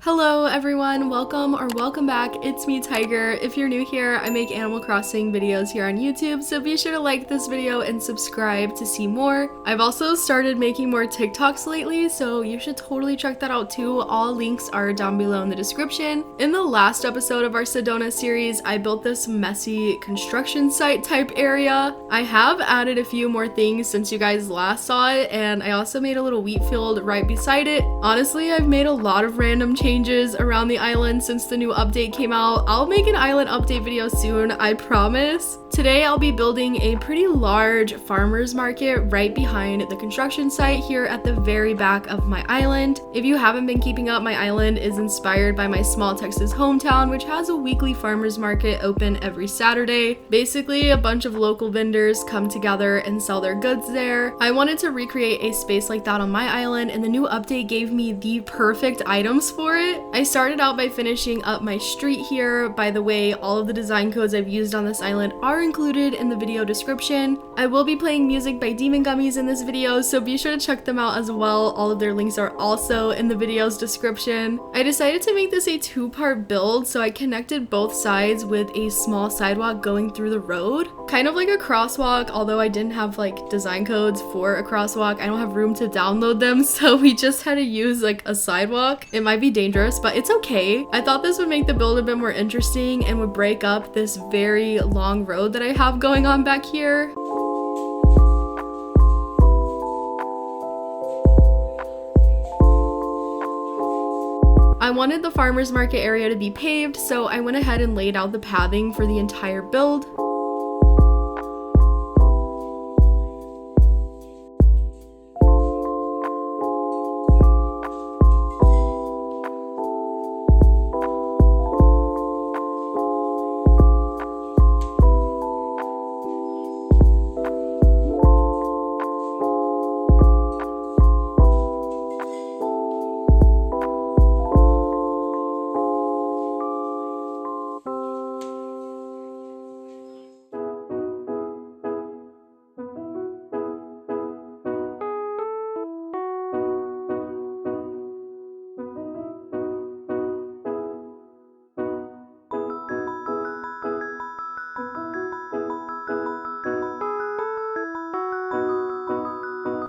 Hello everyone, welcome back. It's me, Tiger. If you're new here, I make Animal Crossing videos here on YouTube, so be sure to like this video and subscribe to see more. I've also started making more TikToks lately, so you should totally check that out too. All links are down below in the description. In the last episode of our Sedona series, I built this messy construction site type area. I have added a few more things since you guys last saw it, and I also made a little wheat field right beside it. Honestly, I've made a lot of random changes around the island since the new update came out. I'll make an island update video soon, I promise. Today I'll be building a pretty large farmer's market right behind the construction site here at the very back of my island. If you haven't been keeping up, my island is inspired by my small Texas hometown, which has a weekly farmer's market open every Saturday. Basically, a bunch of local vendors come together and sell their goods there. I wanted to recreate a space like that on my island, and the new update gave me the perfect items for it. I started out by finishing up my street here. By the way, all of the design codes I've used on this island are included in the video description. I will be playing music by Demon Gummies in this video, so be sure to check them out as well. All of their links are also in the video's description. I decided to make this a two-part build, so I connected both sides with a small sidewalk going through the road. Kind of like a crosswalk, although I didn't have like design codes for a crosswalk. I don't have room to download them, so we just had to use like a sidewalk. It might be dangerous, but it's okay. I thought this would make the build a bit more interesting and would break up this very long road that I have going on back here. I wanted the farmer's market area to be paved, so I went ahead and laid out the pathing for the entire build.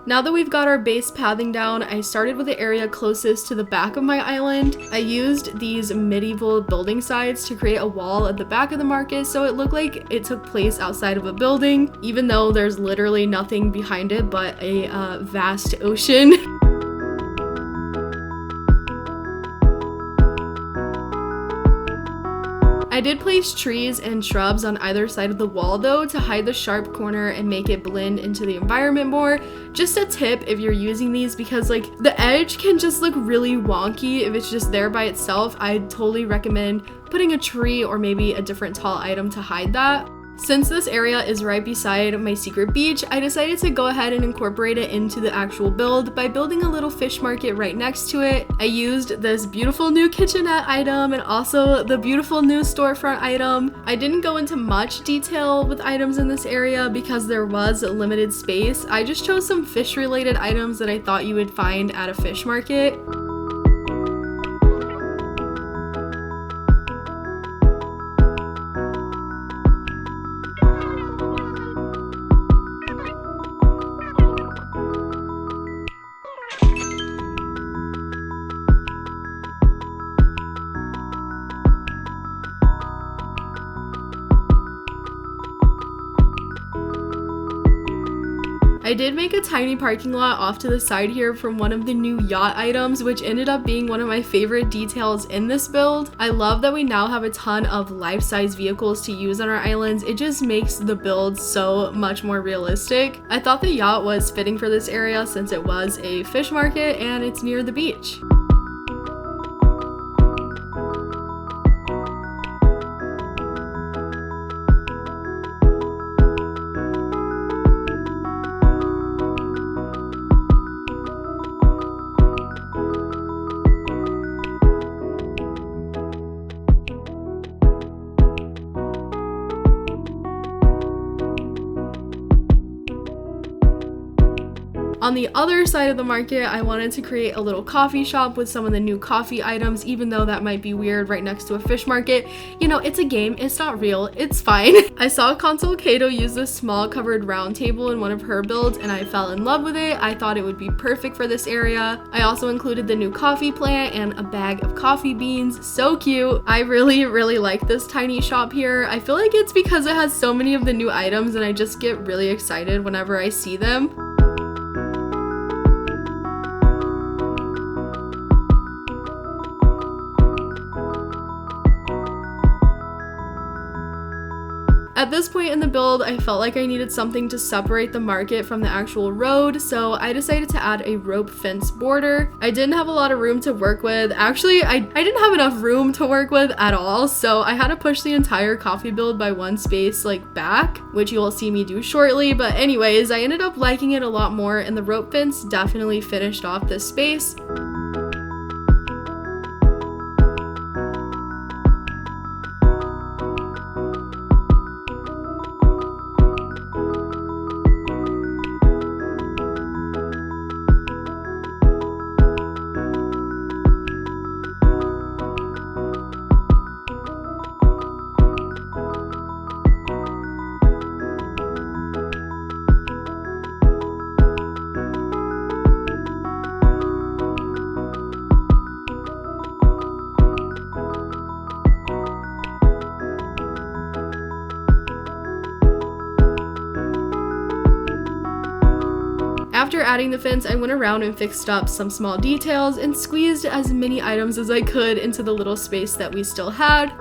Now that we've got our base pathing down, I started with the area closest to the back of my island. I used these medieval building sites to create a wall at the back of the market so it looked like it took place outside of a building, even though there's literally nothing behind it but a vast ocean. I did place trees and shrubs on either side of the wall though to hide the sharp corner and make it blend into the environment more. Just a tip if you're using these, because like the edge can just look really wonky if it's just there by itself. I'd totally recommend putting a tree or maybe a different tall item to hide that. Since this area is right beside my secret beach, I decided to go ahead and incorporate it into the actual build by building a little fish market right next to it. I used this beautiful new kitchenette item and also the beautiful new storefront item. I didn't go into much detail with items in this area because there was a limited space. I just chose some fish related items that I thought you would find at a fish market. I did make a tiny parking lot off to the side here from one of the new yacht items, which ended up being one of my favorite details in this build. I love that we now have a ton of life-size vehicles to use on our islands. It just makes the build so much more realistic. I thought the yacht was fitting for this area since it was a fish market and it's near the beach. On the other side of the market, I wanted to create a little coffee shop with some of the new coffee items, even though that might be weird right next to a fish market. You know, it's a game, it's not real, it's fine. I saw Console Kato use this small covered round table in one of her builds and I fell in love with it. I thought it would be perfect for this area. I also included the new coffee plant and a bag of coffee beans. So cute. I really like this tiny shop here. I feel like it's because it has so many of the new items and I just get really excited whenever I see them. At this point in the build, I felt like I needed something to separate the market from the actual road, so I decided to add a rope fence border. I didn't have a lot of room to work with. Actually, I didn't have enough room to work with at all, so I had to push the entire coffee build by one space like back, which you will see me do shortly. But anyways, I ended up liking it a lot more and the rope fence definitely finished off this space. After adding the fence, I went around and fixed up some small details and squeezed as many items as I could into the little space that we still had.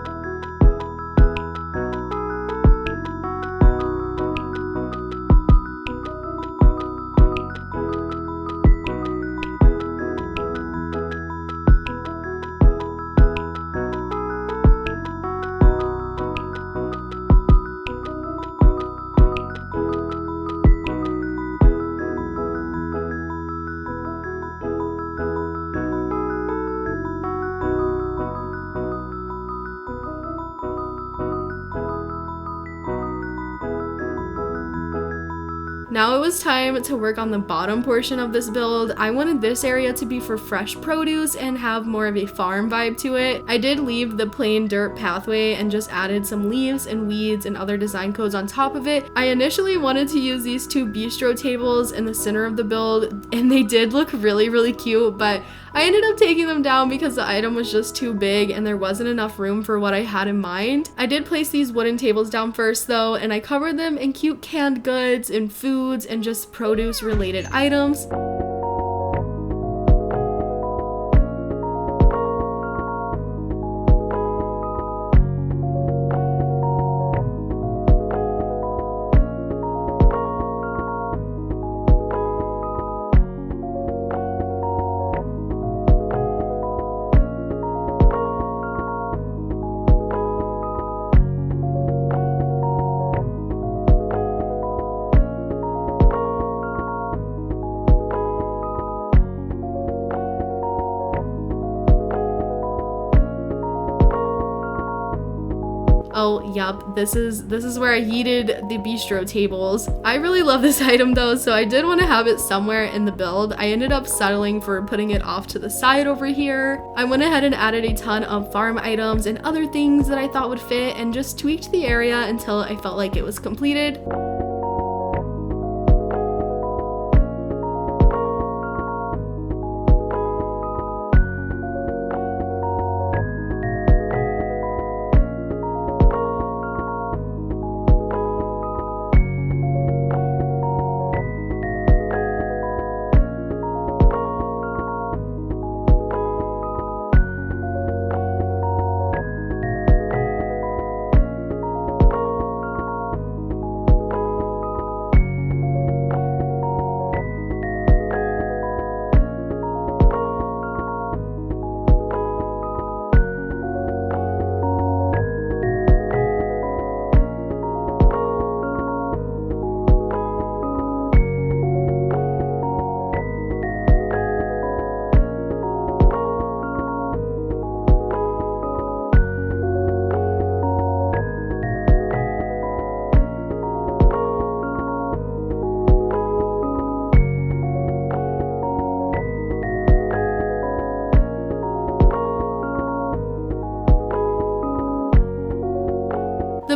Now it was time to work on the bottom portion of this build. I wanted this area to be for fresh produce and have more of a farm vibe to it. I did leave the plain dirt pathway and just added some leaves and weeds and other design codes on top of it. I initially wanted to use these two bistro tables in the center of the build and they did look really cute, but I ended up taking them down because the item was just too big and there wasn't enough room for what I had in mind. I did place these wooden tables down first though, and I covered them in cute canned goods and foods and just produce related items. Oh, yup, this is where I yeeted the bistro tables. I really love this item though, so I did want to have it somewhere in the build. I ended up settling for putting it off to the side over here. I went ahead and added a ton of farm items and other things that I thought would fit and just tweaked the area until I felt like it was completed.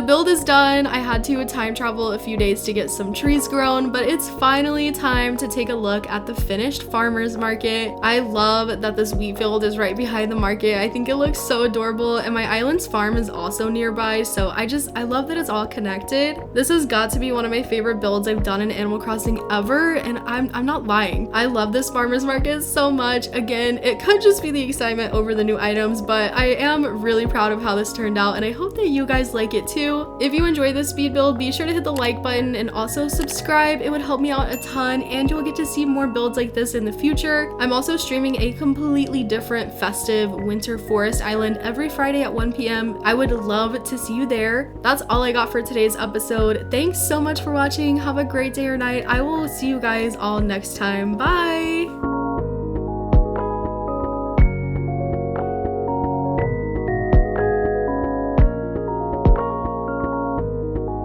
build is done. I had to time travel a few days to get some trees grown, but it's finally time to take a look at the finished farmer's market. I love that this wheat field is right behind the market. I think it looks so adorable, and my island's farm is also nearby, so I love that it's all connected. This has got to be one of my favorite builds I've done in Animal Crossing ever, and I'm not lying. I love this farmer's market so much. Again, it could just be the excitement over the new items, but I am really proud of how this turned out, and I hope that you guys like it too. If you enjoyed this speed build, be sure to hit the like button and also subscribe. It would help me out a ton, and you'll get to see more builds like this in the future. I'm also streaming a completely different festive winter forest island every Friday at 1 p.m. I would love to see you there. That's all I got for today's episode. Thanks so much for watching. Have a great day or night. I will see you guys all next time. Bye!